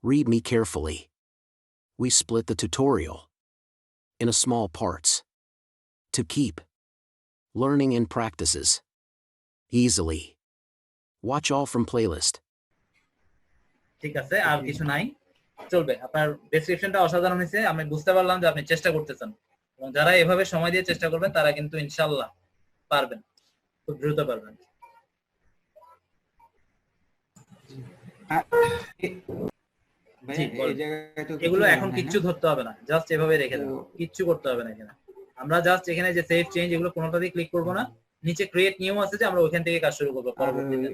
Read me carefully. We split the tutorial in a small parts to keep learning and practices easily. Watch all from playlist. ঠিক আছে, আর কিছু নাই, চলবে। আপনার ডেসক্রিপশনটা অসাধারণ হয়েছে, আমি বুঝতে পারলাম যে আপনি চেষ্টা করতেছেন, এবং যারা এভাবে সময় দিয়ে চেষ্টা করবেন তারা কিন্তু ইনশাআল্লাহ পারবেন, খুব দ্রুত পারবেন। এগুলো এখন কিচ্ছু ধরতে হবে না, জাস্ট এভাবে রেখে দেন, কিচ্ছু করতে হবে না এখানে। আমরা জাস্ট এখানে যে সেভ চেঞ্জ এগুলো কোনোটাতেই ক্লিক করবো না, নিচে ক্রিয়েট নিউ আছে যে আমরা ওইখান থেকে কাজ শুরু করবো পরবর্তীতে।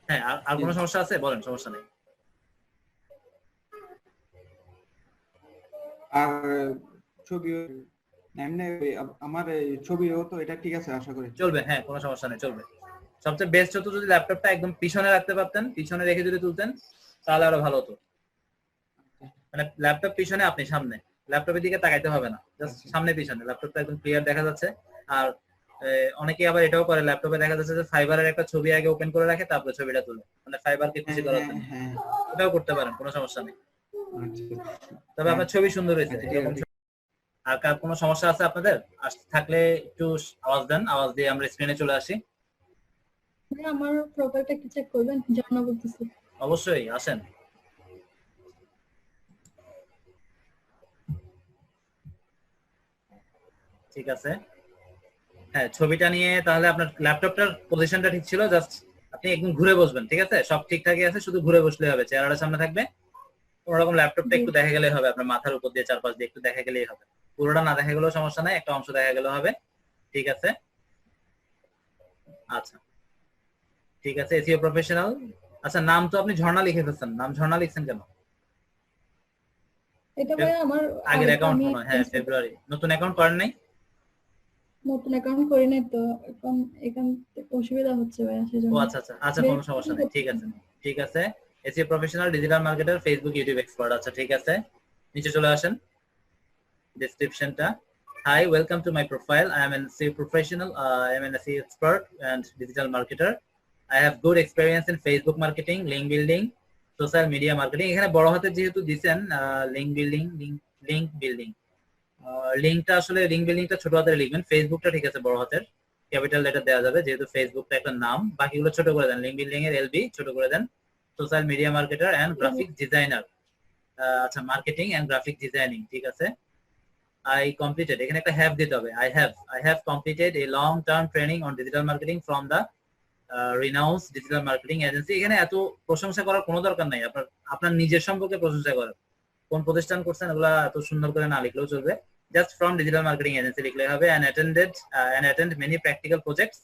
হ্যাঁ, আর কোনো সমস্যা আছে বলেন, সমস্যা নেই। আর ছবি এমনি আমার ছবিও তো এটা ঠিক আছে আশা করি চলবে, হ্যাঁ কোনো সমস্যা নেই, চলবে। সবচেয়ে বেস্ট হতো যদি ল্যাপটপটা একদম পিছনে রাখতে পারতেন, পিছনে রেখে যদি তুলতেন তাহলে আরো ভালো হতো। মানে ল্যাপটপ পিছনে, আপনি সামনে, ল্যাপটপের দিকে তাকাইতে হবে না, জাস্ট সামনে পিছনে ল্যাপটপটা একদম ক্লিয়ার দেখা যাচ্ছে। আর অনেকে আবার এটাও করে, ল্যাপটপে দেখা যাচ্ছে যে ফাইবারের একটা ছবি আগে ওপেন করে রাখে তারপরে ছবিটা তুলে, মানে ফাইবারকে খুশি করার জন্য। এটাও করতে পারেন, কোনো সমস্যা নেই। তবে আপনার ছবি সুন্দর হয়েছে। আর কার কোনো সমস্যা আছে আপনাদের থাকলে একটু আওয়াজ দেন, আওয়াজ দিয়ে আমরা স্ক্রিনে চলে আসি। আমার প্রোফাইলটা একটু চেক করবেন, জানা বলতেছি। অবশ্যই আসেন। ঠিক আছে, হ্যাঁ ছবিটা নিয়ে তাহলে আপনার ল্যাপটপটার পজিশনটা ঠিক ছিল, জাস্ট আপনি একদম ঘুরে বসবেন, ঠিক আছে? সব ঠিকঠাকই আছে, শুধু ঘুরে বসলে হবে, চেহারাটা সামনে থাকবে, কোনোরকম ল্যাপটপটা একটু দেখা গেলেই হবে, আপনার মাথার উপর দিয়ে চারপাশ দিয়ে একটু দেখা গেলেই হবে, পুরোটা না দেখা গেলেও সমস্যা নাই, একটা অংশ দেখা গেলেও হবে। ঠিক আছে, আচ্ছা ঠিক আছে। SEO professional. আচ্ছা, নাম তো আপনি ঝর্ণা লিখে ফেলছেন, নাম ঝর্ণা লিখছেন কেন? এটা ভাই আমার আগের অ্যাকাউন্ট মনে হয়, হ্যাঁ ফেব্রুয়ারি। নতুন অ্যাকাউন্ট করেন নাই? নতুন অ্যাকাউন্ট করি নাই তো, এখন এখান থেকে অসুবিধা হচ্ছে ভাই, সেজন্য। ও আচ্ছা আচ্ছা আচ্ছা, কোনো সমস্যা নেই, ঠিক আছে ঠিক আছে। SEO professional, digital marketer, Facebook YouTube expert. আচ্ছা ঠিক আছে, নিচে চলে আসেন ডেসক্রিপশনটা। Hi, welcome to my profile. I am an SEO professional. I am an SEO expert and digital marketer. I have good experience in Facebook marketing, link building, social media marketing. এখানে বড় হাতে যেহেতু দিবেন লিংক বিল্ডিং, লিংক বিল্ডিং, লিংকটা আসলে link বিল্ডিংটা ছোট হাতে লিখবেন, ফেসবুকটা ঠিক আছে বড় হাতের ক্যাপিটাল লেটার দেওয়া যাবে, যেহেতু ফেসবুকটা একটা নাম। বাকিগুলো ছোট করে দেন, লিংক বিল্ডিং এর এলবি ছোট করে দেন। Social media marketer and graphic designer, আচ্ছা মার্কেটিং এন্ড গ্রাফিক ডিজাইনিং, ঠিক আছে। I completed, এখানে একটা have দিতে হবে, I have completed a long term training on digital marketing from the renowned digital marketing agency. এখানে এত প্রশংসা করার কোনো দরকার নাই, আপনার নিজের সম্পর্কে প্রশংসা করেন, কোন প্রতিষ্ঠান করছেন এগুলা এত সুন্দর করে না লিখলেও চলবে, just from digital marketing agency লিখলে হবে। and attend many practical projects